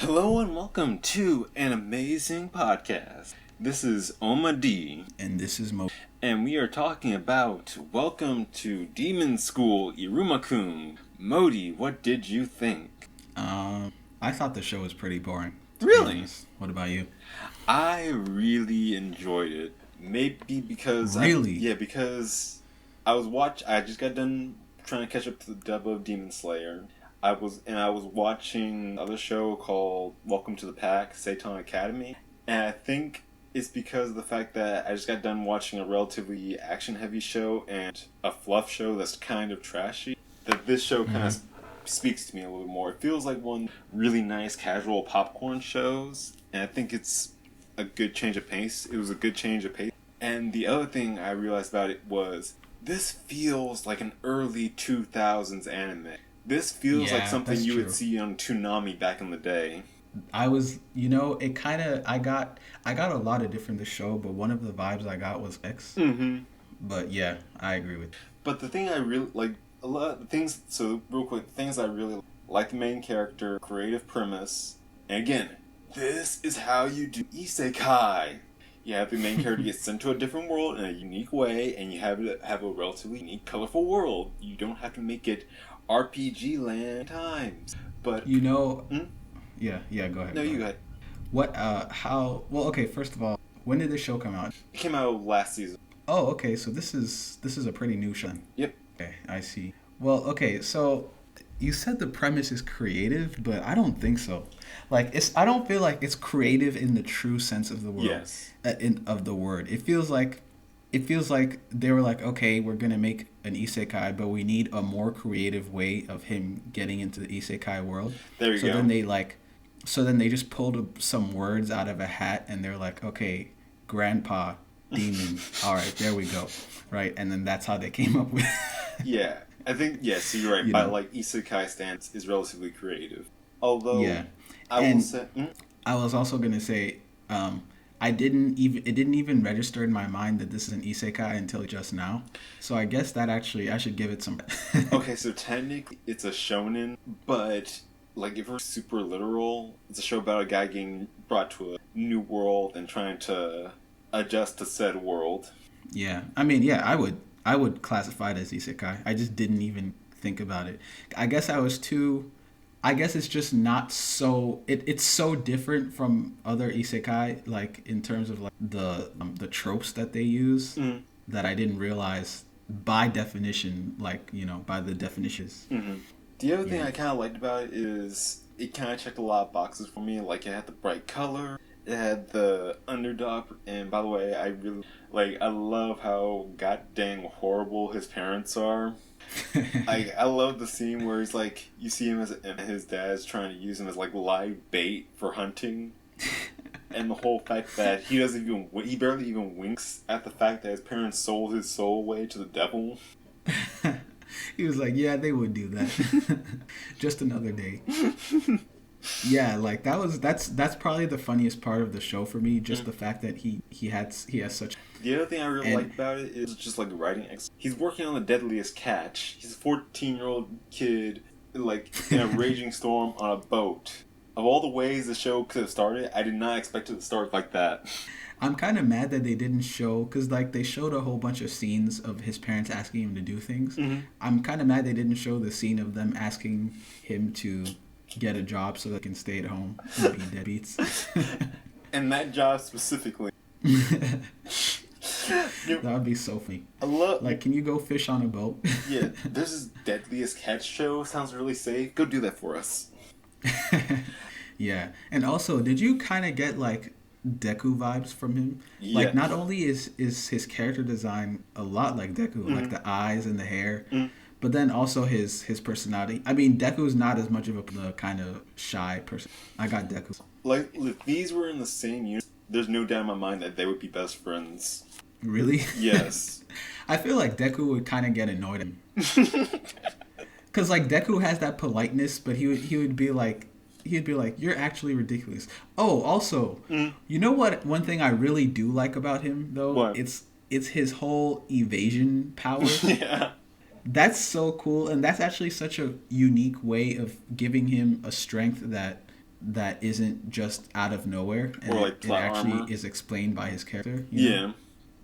Hello and welcome to an amazing podcast. This is Oma D. And this is Mo. And we are talking about Welcome to Demon School, Iruma-kun. Modi, what did you think? I thought the show was pretty boring. Really? What about you? I really enjoyed it. Maybe because... Really? Because I just got done trying to catch up to the dub of Demon Slayer. I was watching another show called Welcome to the Pack, Satan Academy, and I think it's because of the fact that I just got done watching a relatively action-heavy show and a fluff show that's kind of trashy, that this show kind of speaks to me a little more. It feels like one really nice casual popcorn shows, and I think it's a good change of pace. It was a good change of pace. And the other thing I realized about it was, this feels like an early 2000s anime. This feels like something you would see on Toonami back in the day. I got a lot of different this show, but one of the vibes I got was X. Mm-hmm. But yeah, I agree with you. But the thing I really like, a lot of things, so real quick, things I really like the main character, creative premise, and again, this is how you do isekai. You have the main character get sent to a different world in a unique way, and you have a relatively unique, colorful world. You don't have to make it RPG land times. But yeah, go ahead. No, you go ahead. Okay, first of all, when did this show come out? It came out last season. Oh, okay, so this is a pretty new show. Yep. Okay, I see. Well, okay, so you said the premise is creative, but I don't think so. I don't feel like it's creative in the true sense of the word. Yes. Of the word. It feels like they were like, okay, we're gonna make an isekai, but we need a more creative way of him getting into the isekai world. There you go. So then they just pulled some words out of a hat, and they're like, okay, grandpa, demon. All right, there we go. Right, and then that's how they came up with. Yeah, I think so you're right. But isekai stance is relatively creative. Although, I was also gonna say, it didn't even register in my mind that this is an isekai until just now. So I guess that actually I should give it some. Okay, so technically it's a shonen, but if we're super literal, it's a show about a guy getting brought to a new world and trying to adjust to said world. Yeah, I mean, I would classify it as isekai. I just didn't even think about it. I guess it's just not so. It's so different from other isekai, in terms of the tropes that they use, that I didn't realize by definition, by the definitions. Mm-hmm. The other thing I kind of liked about it is it kind of checked a lot of boxes for me. It had the bright color, it had the underdog, and by the way, I really I love how goddamn horrible his parents are. I love the scene where he's you see him and his dad's trying to use him as live bait for hunting, and the whole fact that he barely even winks at the fact that his parents sold his soul away to the devil. He was like, yeah, they would do that. Just another day. Yeah, that's probably the funniest part of the show for me. Just the fact that he has such. The other thing I really like about it is just the writing. He's working on the deadliest catch. He's a 14-year-old kid, in a raging storm on a boat. Of all the ways the show could have started, I did not expect it to start like that. I'm kind of mad that they didn't show, because they showed a whole bunch of scenes of his parents asking him to do things. Mm-hmm. I'm kind of mad they didn't show the scene of them asking him to get a job so they can stay at home and be deadbeats. And that job specifically. That would be so funny. Can you go fish on a boat? Yeah, there's this deadliest catch show. Sounds really safe. Go do that for us. Yeah, and also, did you kind of get Deku vibes from him? Yeah. Not only is his character design a lot like Deku, the eyes and the hair, but then also his personality. I mean, Deku's not as much of a kind of shy person. I got Deku. If these were in the same unit, there's no doubt in my mind that they would be best friends. Really? Yes. I feel like Deku would kind of get annoyed at him. Because Deku has that politeness, but he would be like, you're actually ridiculous. Oh, also, you know what? One thing I really do like about him, though, what? It's his whole evasion power. Yeah. That's so cool, and that's actually such a unique way of giving him a strength that that isn't just out of nowhere, and Or like it plot actually armor. is explained by his character. You know?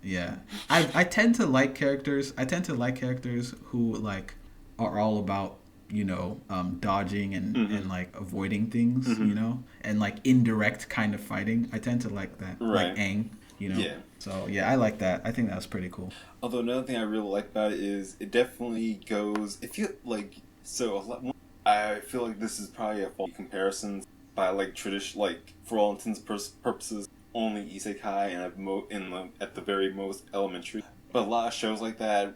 Yeah. Yeah. I tend to like characters. I tend to like characters who like are all about, dodging and Mm-hmm. like avoiding things, Mm-hmm. and like indirect kind of fighting. I tend to like that, like Right. Aang. Yeah. So yeah, I like that. I think that was pretty cool. Although another thing I really like about it is it definitely goes. If you like, so a lot. I feel like this is probably a faulty comparison by like tradition, like for all intents and purposes, only isekai and at the very most elementary. But a lot of shows like that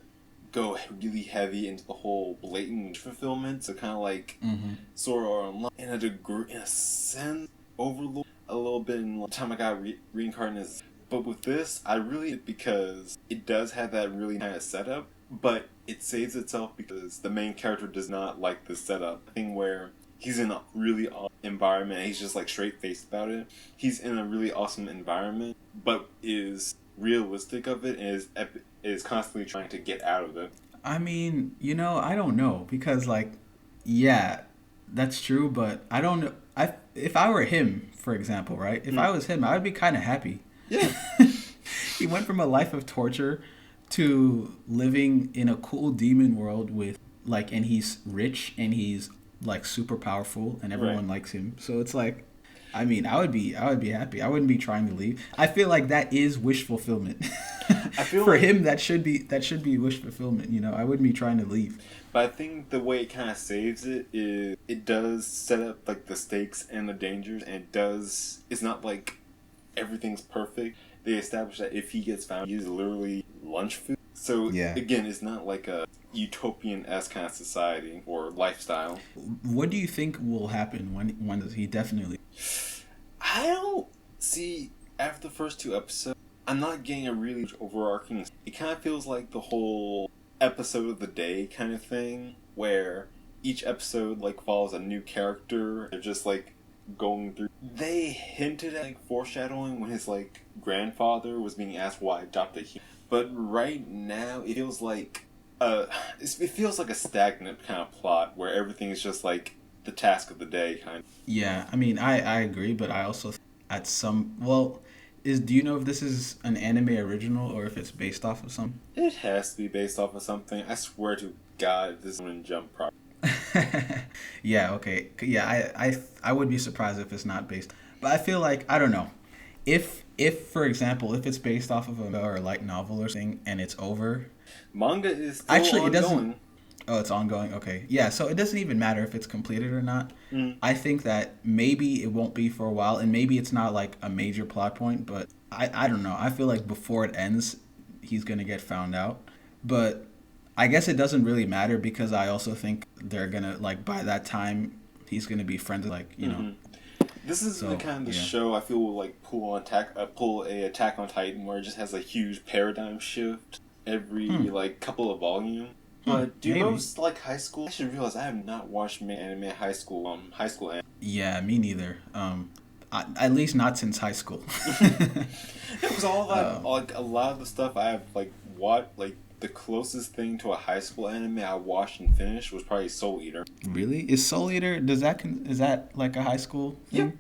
go really heavy into the whole blatant fulfillment. So kind of like Mm-hmm. Sword Art Online in a degree, in a sense, overload a little bit in the time I got reincarnated. But with this, I really because it does have that really kind of setup, but it saves itself because the main character does not like the setup thing where he's in a really awesome environment and he's just like straight faced about it. He's in a really awesome environment, but is realistic of it and is constantly trying to get out of it. I mean, I don't know because like, yeah, that's true, but I don't know. If I were him, for example, right? If I was him, I would be kind of happy. Yeah. He went from a life of torture to living in a cool demon world with like, and he's rich and he's like super powerful and Right. everyone likes him. So it's like, I mean, I would be happy. I wouldn't be trying to leave. I feel like that is wish fulfillment. I feel For like, him, that should be wish fulfillment. I wouldn't be trying to leave. but I think the way it kind of saves it is it does set up like the stakes and the dangers, and it's not like everything's perfect. They establish that if he gets found, he's literally lunch food. So Yeah. again, it's not like a utopian-esque kind of society or lifestyle. What do you think will happen when does he definitely? I don't see after the first two episodes. I'm not getting a really overarching. It kind of feels like the whole episode of the day kind of thing, where each episode like follows a new character. They're just like going through. They hinted at like foreshadowing when his like grandfather was being asked why adopted he. But right now it feels like it feels like a stagnant kind of plot where everything is just like the task of the day kind of. Yeah, I mean, I agree, but I also at some well, do you know if this is an anime original or if it's based off of something? It has to be based off of something. I swear to God, this wouldn't jump properly. Yeah, okay. Yeah, I would be surprised if it's not based. But I feel like I don't know. If for example, if it's based off of a or light novel or something and it's over. Manga is still Actually, it ongoing. doesn't. Oh, it's ongoing. Okay. Yeah, so it doesn't even matter if it's completed or not. Mm. I think that maybe it won't be for a while and maybe it's not like a major plot point, but I don't know. I feel like before it ends, he's going to get found out. But I guess it doesn't really matter because I also think they're going to like by that time he's going to be friends with Mm-hmm. This is So, the kind of yeah. show I feel will like pull a Attack on Titan where it just has a huge paradigm shift every like couple of volumes. But do maybe. most like high school? I should realize I have not watched many anime high school. High school anime. Yeah, me neither. At least not since high school. It was all that like a lot of the stuff I have like like the closest thing to a high school anime I watched and finished was probably Soul Eater. Really? Is Soul Eater, is that like a high school thing? Yep.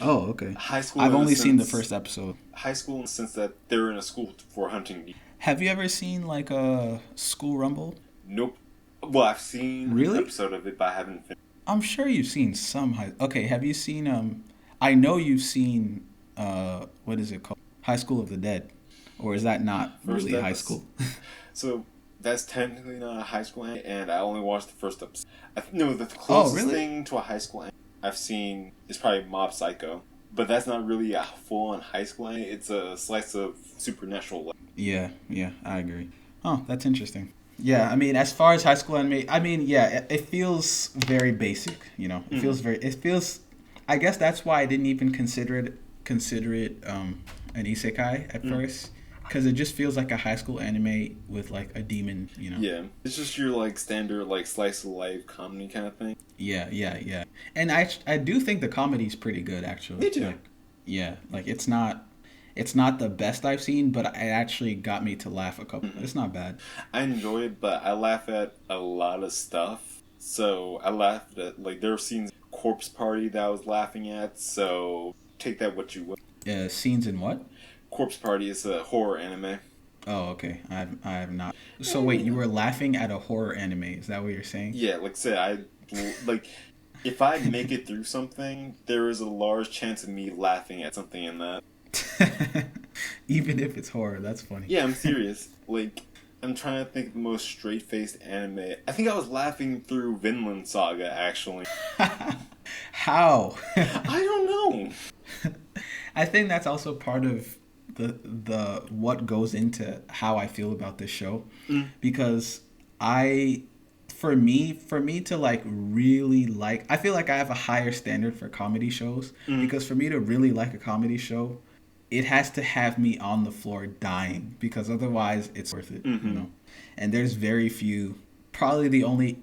Oh, okay. High school. I've in only seen the sense- first episode. High school in the sense that they're in a school for hunting. Have you ever seen like a School Rumble? Nope. Well, I've seen Really? an episode of it, but I haven't finished. I'm sure you've seen some high. Okay, have you seen I know you've seen what is it called? High School of the Dead, or is that not First really high episode. school? So that's technically not a high school anime, and I only watched the first episode. No, the closest really? thing to a high school anime I've seen is probably Mob Psycho, but that's not really a full-on high school anime. It's a slice of supernatural life. Yeah, I agree. Oh, that's interesting. Yeah, I mean, as far as high school anime, I mean, yeah, it feels very basic. It feels very. It feels. I guess that's why I didn't even consider it an isekai at first, because it just feels like a high school anime with like a demon. Yeah, it's just your like standard like slice of life comedy kind of thing. Yeah. And I do think the comedy's pretty good actually. Me too. Like, yeah, like it's not the best I've seen, but it actually got me to laugh a couple. It's not bad. I enjoy it, but I laugh at a lot of stuff. So I laughed at like there are scenes Corpse Party that I was laughing at, so take that what you will. Scenes in what? Corpse Party is a horror anime. Oh, okay. I have not. So wait, you were laughing at a horror anime? Is that what you're saying? Yeah, like I said, like if I make it through something, there is a large chance of me laughing at something in that. Even if it's horror, that's funny. Yeah, I'm serious. Like, I'm trying to think of the most straight-faced anime. I think I was laughing through Vinland Saga, actually. How? I don't know. I think that's also part of the what goes into how I feel about this show, because for me to like really like, I feel like I have a higher standard for comedy shows, because for me to really like a comedy show, it has to have me on the floor dying, because otherwise it's worth it, you know. And there's very few, probably the only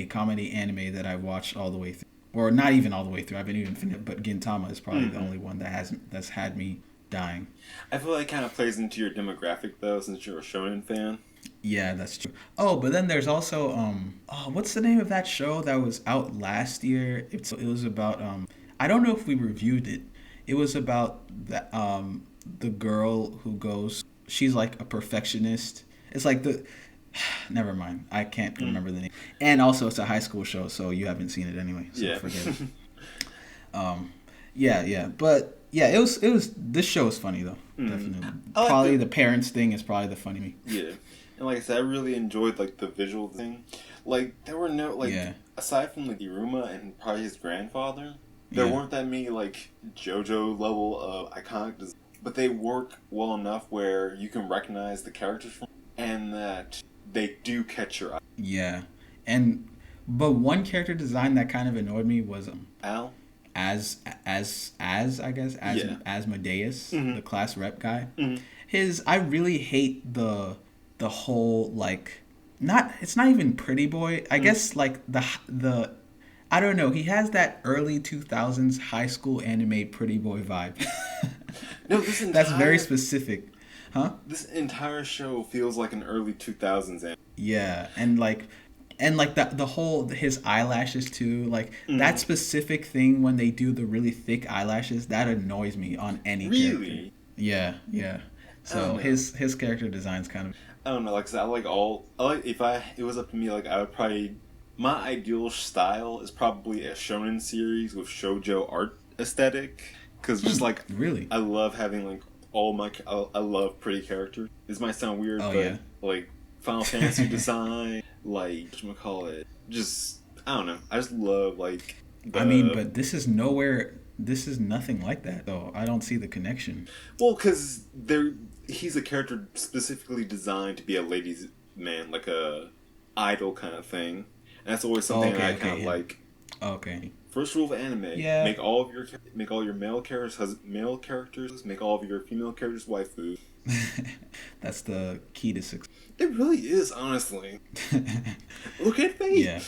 comedy anime that I watched all the way through, or not even all the way through. I haven't even finished, but Gintama is probably the only one that's had me dying. I feel like it kind of plays into your demographic though, since you're a shonen fan. Yeah, that's true. Oh, but then there's also what's the name of that show that was out last year? It was about I don't know if we reviewed it. It was about the girl who goes, she's like a perfectionist. It's like never mind. I can't remember the name. And also it's a high school show, so you haven't seen it anyway. So forget it. Yeah. But yeah, it was this show is funny though. Definitely. Probably the parents thing is probably the funny. Yeah. And like I said, I really enjoyed like the visual thing. Like there were no aside from like Iruma and probably his grandfather, there weren't that many like JoJo level of iconic design, but they work well enough where you can recognize the characters from, and that they do catch your eye. Yeah. But one character design that kind of annoyed me was Al? As I guess Asmodeus, the class rep guy. I really hate the whole like, it's not even pretty boy. I guess like the I don't know, he has that early 2000s high school anime pretty boy vibe. No, that's very specific. Huh? This entire show feels like an early 2000s anime. Yeah, and the whole his eyelashes too, like that specific thing when they do the really thick eyelashes, that annoys me on any character. Yeah. So his character design's kind of, I don't know, like I said, if it was up to me, like I would probably, my ideal style is probably a shonen series with shoujo art aesthetic, because just like really, I love having like I love pretty characters. This might sound weird, like Final Fantasy design, like whatchamacallit, just I don't know. I just love like. But this is nothing like that though. I don't see the connection. Well, because he's a character specifically designed to be a ladies' man, like a idol kind of thing, and that's always something I kind of like. Okay. First rule of anime: make all your male characters male characters, make all of your female characters waifu. That's the key to success. It really is, honestly. Look at Fate. Yeah.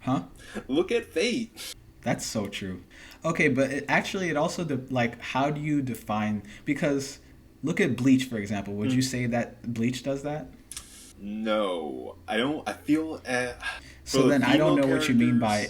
Huh? Look at Fate. That's so true. Okay, but it also how do you define, because look at Bleach, for example. Would you say that Bleach does that? No, I don't. I feel so then I don't know what you mean by.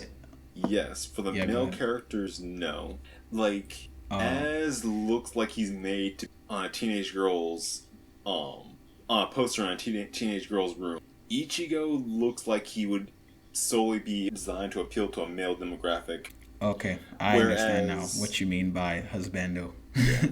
Yes, for the male characters, no. Like, Az looks like he's made on a teenage girl's, on a poster on a teenage girl's room. Ichigo looks like he would solely be designed to appeal to a male demographic. Okay, I understand now what you mean by husbando. Yeah.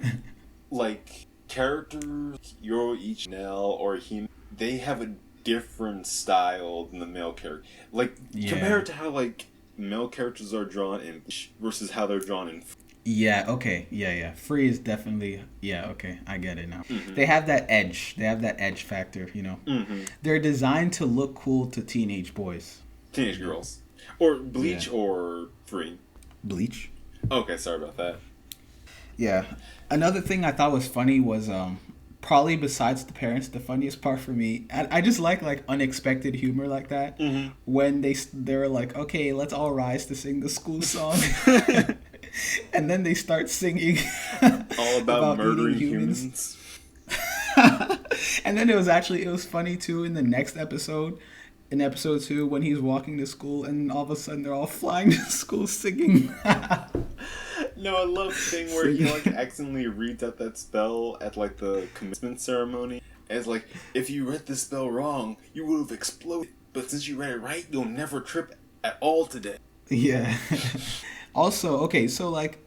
Like, characters, Yoro Nell or him, they have a different style than the male character. Like, compared to how, like, male characters are drawn in versus how they're drawn in. Yeah, okay. Yeah. Free is definitely, okay. I get it now. They have that edge. They have that edge factor, you know. They're designed to look cool to teenage boys. Teenage girls. Or Bleach or Free. Bleach. Okay, sorry about that. Yeah. Another thing I thought was funny was probably besides the parents, the funniest part for me, I just like unexpected humor like that. When they were like, okay, let's all rise to sing the school song. And then they start singing all about murdering humans. And then it was funny too in the next episode. in episode 2 when he's walking to school and all of a sudden they're all flying to school singing. No, I love the thing where he like accidentally reads out that spell at like the commencement ceremony. And it's like, if you read this spell wrong, you would have exploded. But since you read it right, you'll never trip at all today. Yeah. Also, okay, so like,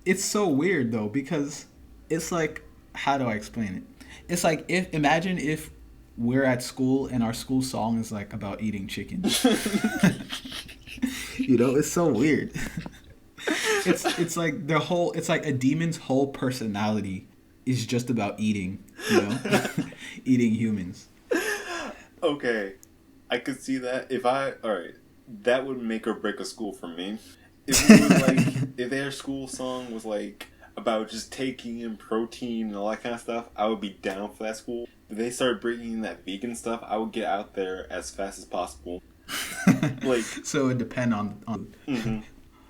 it's so weird though because it's like, how do I explain it? It's like imagine if we're at school and our school song is like about eating chicken. You know, it's so weird. It's like it's like a demon's whole personality is just about eating, you know, eating humans. Okay, I could see that. Alright, that would make or break a school for me. If it was like, if their school song was like about just taking in protein and all that kind of stuff, I would be down for that school. If they started bringing in that vegan stuff, I would get out there as fast as possible. Like, so it depend on. Mm-hmm.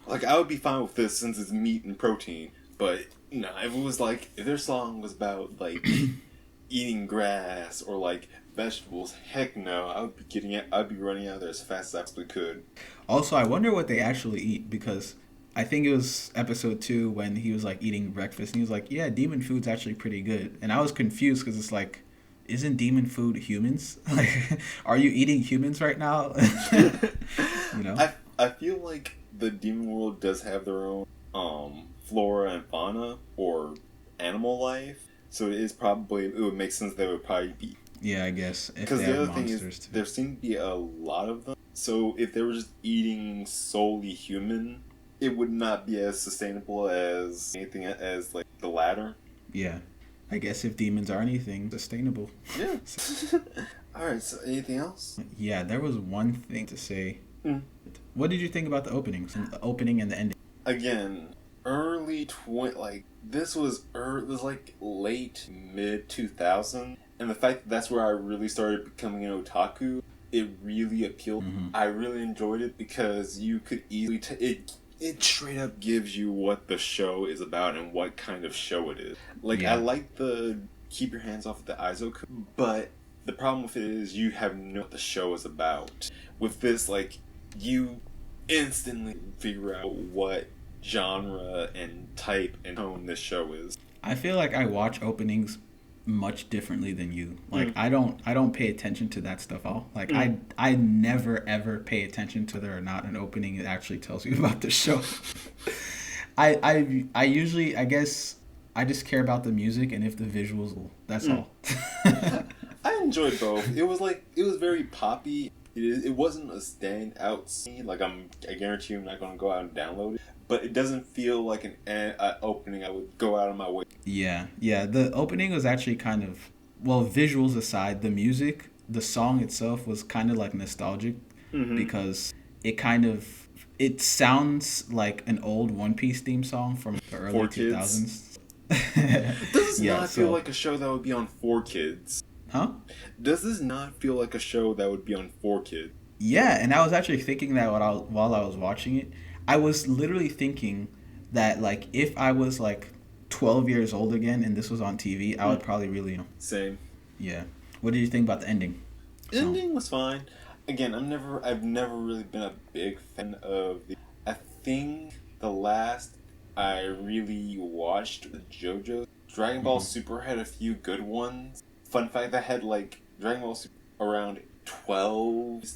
Like, I would be fine with this since it's meat and protein. But no, if it was like, if their song was about like eating grass or like vegetables, heck no, I'd be running out there as fast as I possibly could. Also, I wonder what they actually eat because I think it was episode 2 when he was like eating breakfast and he was like, yeah, demon food's actually pretty good. And I was confused because it's like, isn't demon food humans? Like, are you eating humans right now? You know? I feel like the demon world does have their own flora and fauna or animal life. So it would make sense they would probably be. Yeah, I guess. Because the other thing is, there seem to be a lot of them. So if they were just eating solely human, it would not be as sustainable as anything as like the latter. Yeah. I guess if demons are anything, sustainable. Yeah. Alright, so anything else? Yeah, there was one thing to say. What did you think about the openings? The opening and the ending? Again, this was like late mid-2000, and the fact that that's where I really started becoming an otaku, it really appealed. Mm-hmm. I really enjoyed it because you could easily it straight up gives you what the show is about and what kind of show it is. Like, yeah. I like the keep your hands off the Aizoku, but the problem with it is you have no what the show is about. With this, like, you instantly figure out what genre and type and tone this show is. I feel like I watch openings much differently than you. Like, I don't pay attention to that stuff all. Like, I never ever pay attention to whether or not an opening actually tells you about the show. I usually, I guess, I just care about the music and if the visuals, that's all. I enjoyed both. It was very poppy. It wasn't a standout scene. Like, I guarantee you I'm not going to go out and download it. But it doesn't feel like an opening I would go out of my way. Yeah. The opening was actually kind of, well, visuals aside, the music, the song itself was kind of like nostalgic because it sounds like an old One Piece theme song from the early 2000s. Does this not feel like a show that would be on 4Kids? Huh? Does this not feel like a show that would be on 4Kids? Yeah, and I was actually thinking that while I was watching it. I was literally thinking that, like, if I was, like, 12 years old again and this was on TV, I would probably really... Same. Yeah. What did you think about the ending? The ending was fine. Again, I've never really been a big fan of I think the last I really watched was JoJo. Dragon Ball Super had a few good ones. Fun fact, I had, like, Dragon Ball Super around 12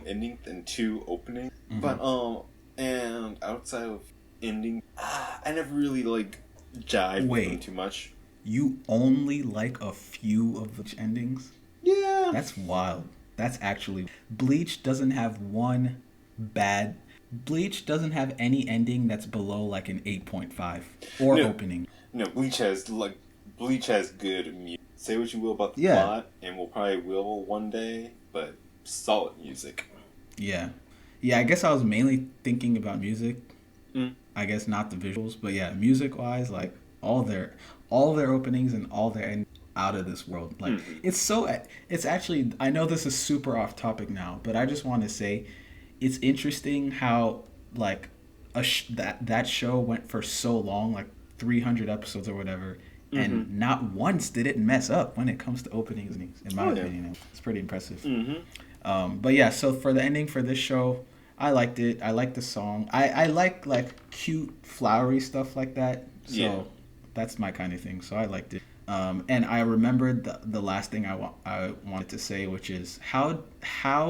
endings and 2 openings. But, and outside of ending, I never really, like, jived with them too much. You only like a few of the endings? Yeah. That's wild. That's actually... Bleach doesn't have Bleach doesn't have any ending that's below, like, an 8.5. Or opening. No, Bleach has good music. Say what you will about the plot, and we'll probably will one day, but solid music. Yeah. Yeah, I guess I was mainly thinking about music. I guess not the visuals, but yeah, music-wise, like all their openings and all their endings out of this world. Like it's actually, I know this is super off topic now, but I just want to say it's interesting how like that show went for so long, like 300 episodes or whatever, and not once did it mess up when it comes to openings. In my opinion, it's pretty impressive. But yeah, so for the ending for this show, I liked it. I liked the song. I like cute flowery stuff like that. Yeah. So that's my kind of thing. So I liked it. And I remembered the last thing I wanted to say, which is how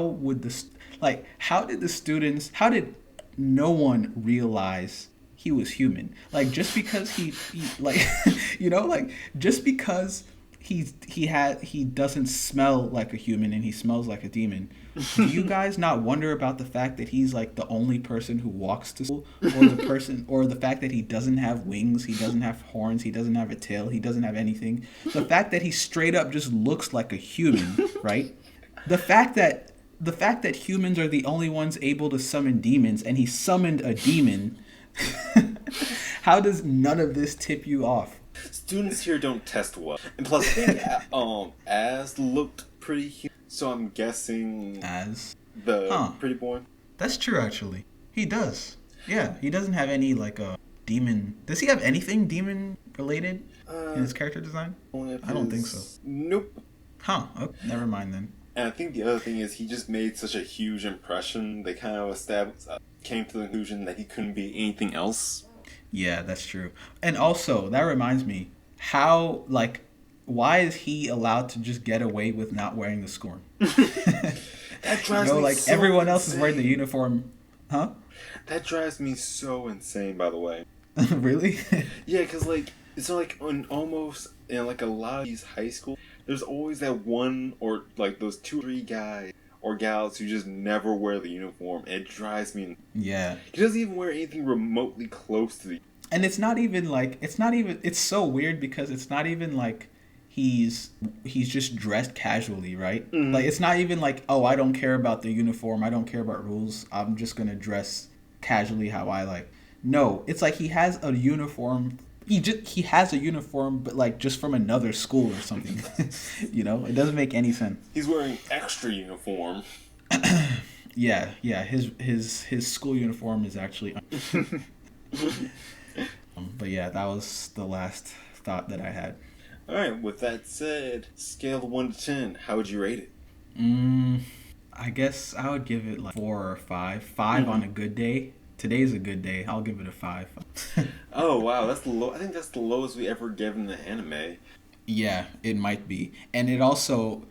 would how did the students, how did no one realize he was human? Like just because he like like just because he doesn't smell like a human and he smells like a demon. Do you guys not wonder about the fact that he's like the only person who walks to school, or the fact that he doesn't have wings, he doesn't have horns, he doesn't have a tail, he doesn't have anything? The fact that he straight up just looks like a human, right? The fact that humans are the only ones able to summon demons, and he summoned a demon. How does none of this tip you off? Students here don't test well, and plus, I think Az looked pretty human, so I'm guessing As the pretty boy. That's true, actually. He does. Yeah, he doesn't have any like a demon. Does he have anything demon related in his character design? I don't think so. Nope. Huh. Oh, never mind then. And I think the other thing is he just made such a huge impression. They kind of came to the conclusion that he couldn't be anything else. Yeah, that's true. And also, that reminds me, how why is he allowed to just get away with not wearing the scorn? That drives me so everyone insane. else is wearing the uniform, huh? That drives me so insane, by the way. Really? Yeah, because it's like in like a lot of these high schools, there's always that one or like those 2 or 3 guys or gals who just never wear the uniform. And it drives me. Yeah. He doesn't even wear anything remotely close to the. And it's so weird because it's not even like he's just dressed casually, right? Mm-hmm. Like it's not even like, oh, I don't care about the uniform, I don't care about rules, I'm just gonna dress casually how I like. No, it's like he has a uniform. He has a uniform, but like just from another school or something. It doesn't make any sense. He's wearing extra uniform. Yeah. His school uniform is actually. But yeah, that was the last thought that I had. All right. With that said, scale of 1 to 10, how would you rate it? I guess I would give it like 4 or 5. 5 on a good day. Today's a good day. I'll give it a 5. Oh wow, that's the low. I think that's the lowest we ever given the anime. Yeah, it might be, and it also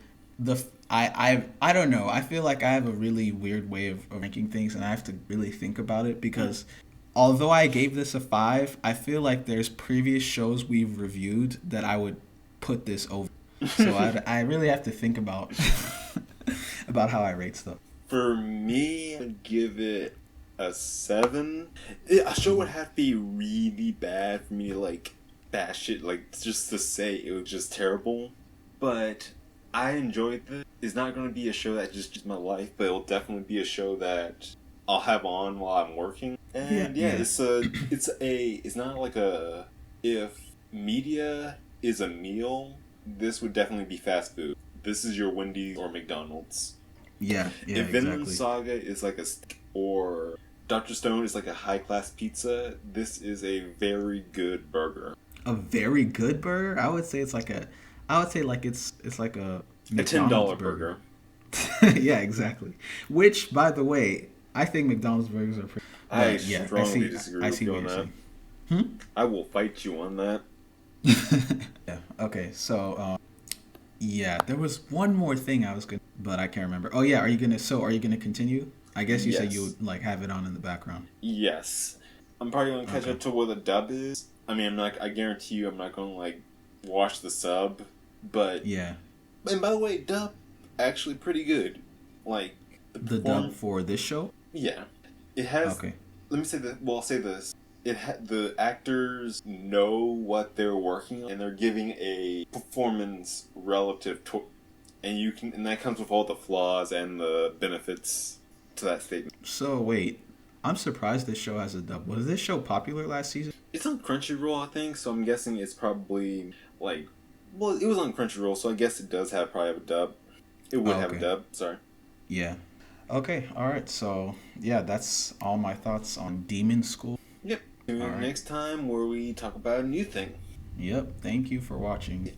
I don't know. I feel like I have a really weird way of ranking things, and I have to really think about it because although I gave this a 5, I feel like there's previous shows we've reviewed that I would put this over. So I really have to think about about how I rate stuff. For me, I'd give it a 7. A show would have to be really bad for me to like bash it, like just to say it was just terrible. But I enjoyed this. It's not going to be a show that just my life, but it'll definitely be a show that I'll have on while I'm working. And it's not like if media is a meal, this would definitely be fast food. This is your Wendy's or McDonald's. Yeah, if Vinland Saga is like a steak, or Dr. Stone is like a high-class pizza, this is a very good burger. A very good burger? I would say it's like a $10 burger. Yeah, exactly. Which, by the way, I think McDonald's burgers are pretty. I strongly disagree with you on that. I will fight you on that. Yeah. Okay. So, there was one more thing I was gonna, but I can't remember. Oh yeah, are you gonna continue? I guess you said you would like have it on in the background. Yes. I'm probably gonna catch up to what the dub is. I mean, I guarantee you, I'm not gonna like watch the sub, but yeah. And by the way, dub actually pretty good. Like the dub for this show. Yeah, it has. Okay. Let me say that. Well, I'll say this. The actors know what they're working on, and they're giving a performance relative to, and that comes with all the flaws and the benefits to that statement. So wait, I'm surprised this show has a dub. Was this show popular last season? It's on Crunchyroll, I think. So I'm guessing it's probably it was on Crunchyroll, so I guess it does probably have a dub. It would have a dub. Sorry. Yeah. Okay. All right. So yeah, that's all my thoughts on Demon School. Yep. Next time where we talk about a new thing. Yep. Thank you for watching.